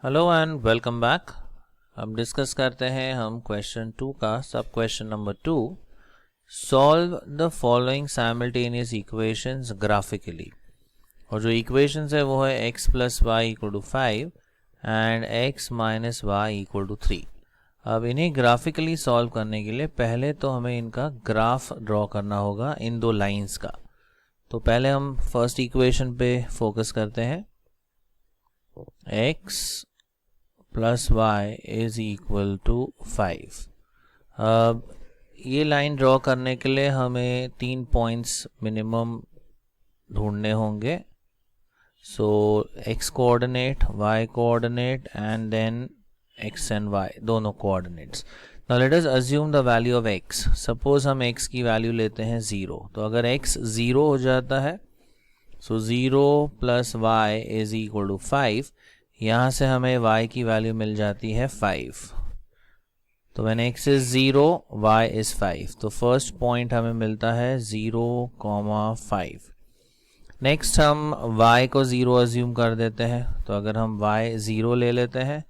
Hello and welcome back. अब discuss करते हैं हम क्वेश्चन 2 का सब question number 2। Solve the following simultaneous equations graphically. और जो इक्वेशंस है वो है x plus y equal to 5 and x minus y equal to 3। अब इन्हें ग्राफिकली सॉल्व करने के लिए पहले तो हमें इनका ग्राफ ड्रॉ करना होगा इन दो लाइंस का। तो पहले हम फर्स्ट इक्वेशन पे फोकस करते हैं। x plus y is equal to 5। अब ये लाइन ड्रॉ करने के लिए हमें 3 पॉइंट्स मिनिमम ढूंढने होंगे। So x coordinate, y coordinate and then x and y दोनों coordinates. Now let us assume the value of x। Suppose हम x की वैल्यू लेते हैं 0। तो अगर x 0 हो जाता है so 0 plus y is equal to 5। यहाँ से हमें y की वैल्यू मिल जाती है 5। तो when x is 0 y is 5। तो फर्स्ट पॉइंट हमें मिलता है 0,5। नेक्स्ट हम y को 0 अज्यूम कर देते हैं। तो अगर हम y 0 ले लेते हैं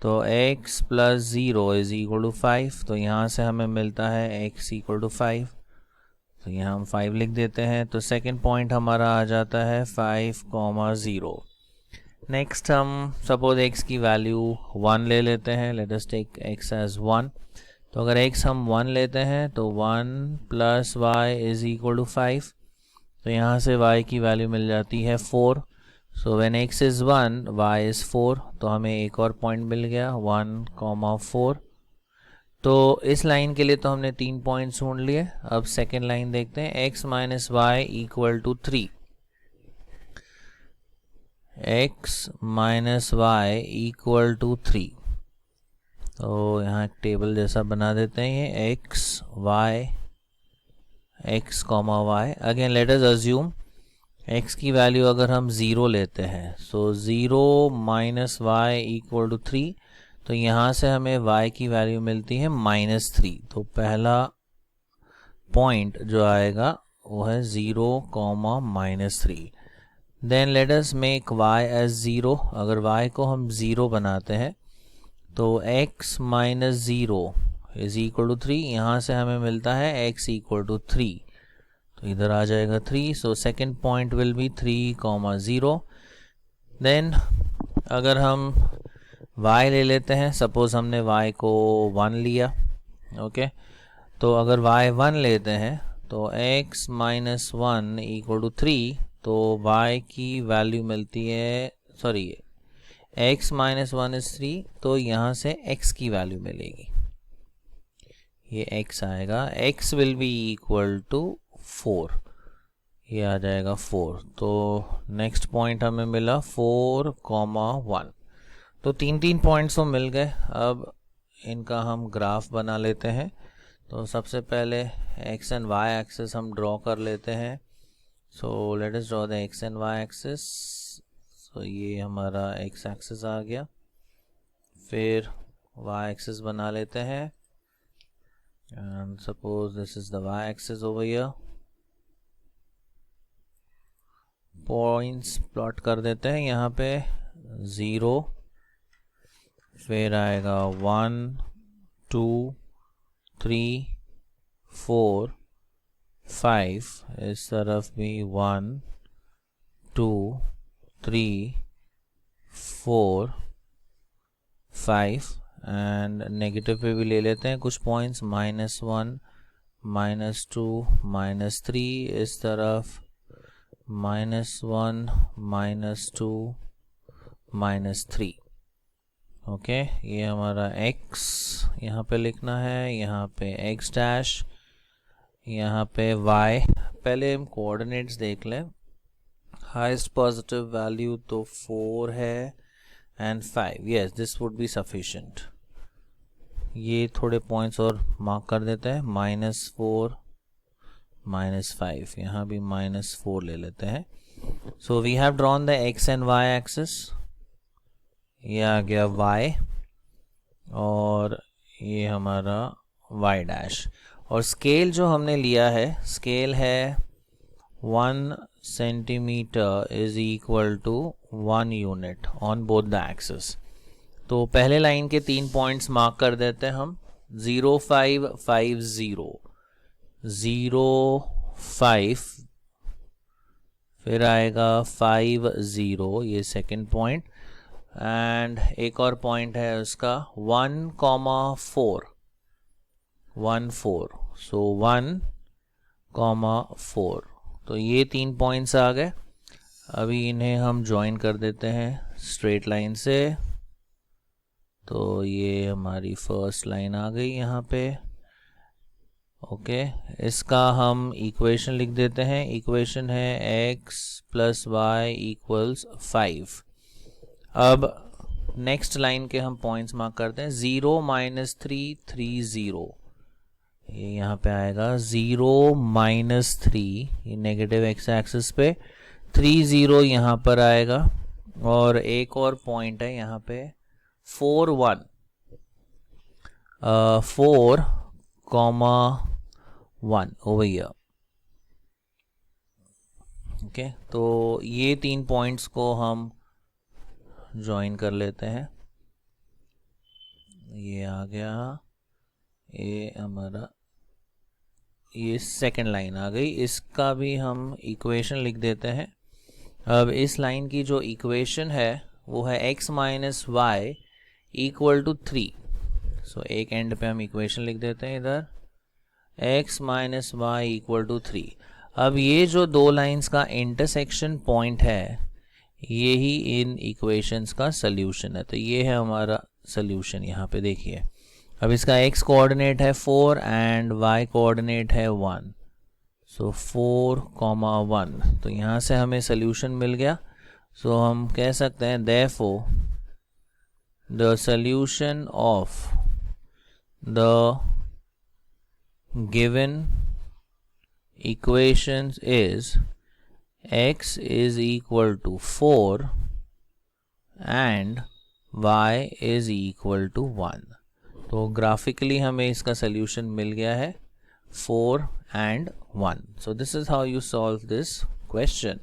तो x plus 0 is equal to 5। तो यहाँ से हमें मिलता है x इक्वल टू 5। तो यहाँ हम 5 लिख देते हैं। तो सेकेंड पॉइंट हमारा आ जाता है 5,0। नेक्स्ट हम सपोज x की वैल्यू 1 ले लेते हैं। Let us take x as 1। तो अगर x हम 1 लेते हैं तो 1 plus y is equal to 5। तो यहाँ से y की वैल्यू मिल जाती है 4। So when x is 1 y is 4। तो हमें एक और पॉइंट मिल गया 1,4। तो इस लाइन के लिए तो हमने 3 पॉइंट्स ढूंढ लिए। अब सेकेंड लाइन देखते हैं। x minus y equal to 3। x minus y equal to 3। तो यहाँ एक टेबल जैसा बना देते हैं। ये x comma y. Again let us assume x की वैल्यू अगर हम 0 लेते हैं so 0 minus y equal to 3। तो यहाँ से हमें y की वैल्यू मिलती है -3। तो पहला पॉइंट जो आएगा वो है 0,-3। Then let us make y as 0। अगर y को हम 0 बनाते हैं तो x minus 0 is equal to 3। यहाँ से हमें मिलता है x इक्वल टू 3। तो इधर आ जाएगा 3। So second point will be 3,0। Then अगर हम y ले लेते हैं। सपोज हमने y को 1 लिया। ओके तो अगर y 1 लेते हैं तो x माइनस 1 इक्वल टू 3। तो y की वैल्यू मिलती है x माइनस 1 इज 3। तो यहाँ से x की वैल्यू मिलेगी, ये x आएगा। x will be equal to 4। ये आ जाएगा 4। तो नेक्स्ट पॉइंट हमें मिला 4,1। तो 3 पॉइंट्स तो मिल गए। अब इनका हम ग्राफ बना लेते हैं। तो सबसे पहले x एंड y एक्सिस हम ड्रॉ कर लेते हैं। So let us draw the x and y axis. So ये हमारा x एक्सिस आ गया। फिर y एक्सिस बना लेते हैं and suppose this is the y axis over here. Points plot कर देते हैं। यहाँ पे 0, फिर आएगा 1 2 3 4 5। इस तरफ भी 1 2 3 4 5 एंड नेगेटिव पे भी ले लेते हैं कुछ पॉइंट्स -1 -2 -3। इस तरफ -1 -2 -3। ओके ये हमारा x यहाँ पे लिखना है, यहाँ पे x डैश, यहाँ पे y। पहले हम कोऑर्डिनेट्स देख लें। हाईएस्ट पॉजिटिव वैल्यू तो 4 है and 5। Yes this would be sufficient. ये थोड़े पॉइंट्स और मार्क कर देते हैं। -4 -5। यहाँ भी -4 ले लेते हैं। So we have drawn the x and y axis. ये आ गया y और ये हमारा y डैश। और स्केल जो हमने लिया है, स्केल है 1 centimetre is equal to 1 unit on both the axis. तो पहले लाइन के 3 पॉइंट्स मार्क कर देते हैं हम। 0 5 5 0 0 5, फिर आएगा 5 0, ये सेकंड पॉइंट। एंड एक और पॉइंट है उसका 1 4 1 4, सो 1 4। तो ये 3 पॉइंट्स आ गए। अभी इन्हें हम ज्वाइन कर देते हैं स्ट्रेट लाइन से। तो ये हमारी फर्स्ट लाइन आ गई यहाँ पे। ओके, इसका हम इक्वेशन लिख देते हैं। इक्वेशन है x + y = 5। अब नेक्स्ट लाइन के हम पॉइंट्स मार्क करते हैं। 0 - 3 3 0, ये यहाँ पे आएगा 0 - 3, ये नेगेटिव एक्स एक्सिस पे, 3 0 यहाँ पर आएगा। और एक और पॉइंट है यहाँ पे 4 1 4, 1 ओवर हियर। ओके, तो ये 3 पॉइंट्स को हम ज्वाइन कर लेते हैं। ये आ गया, ये हमारा ये सेकंड लाइन आ गई। इसका भी हम इक्वेशन लिख देते हैं। अब इस लाइन की जो इक्वेशन है वो है x - y = 3। सो एक एंड पे हम इक्वेशन लिख देते हैं इधर, x - y = 3। अब ये जो दो लाइंस का इंटरसेक्शन पॉइंट है, ये ही इन इक्वेशंस का सल्यूशन है। तो ये है हमारा सल्यूशन, यहाँ पे देखिए। अब इसका x कोऑर्डिनेट है 4 एंड y कोऑर्डिनेट है 1, सो 4, 1। तो यहाँ से हमें सल्यूशन मिल गया। सो हम कह सकते हैं therefore the solution of the given equations is x = 4 and y = 1। तो ग्राफिकली हमें इसका सल्यूशन मिल गया है 4 and 1। So this is how you solve this question.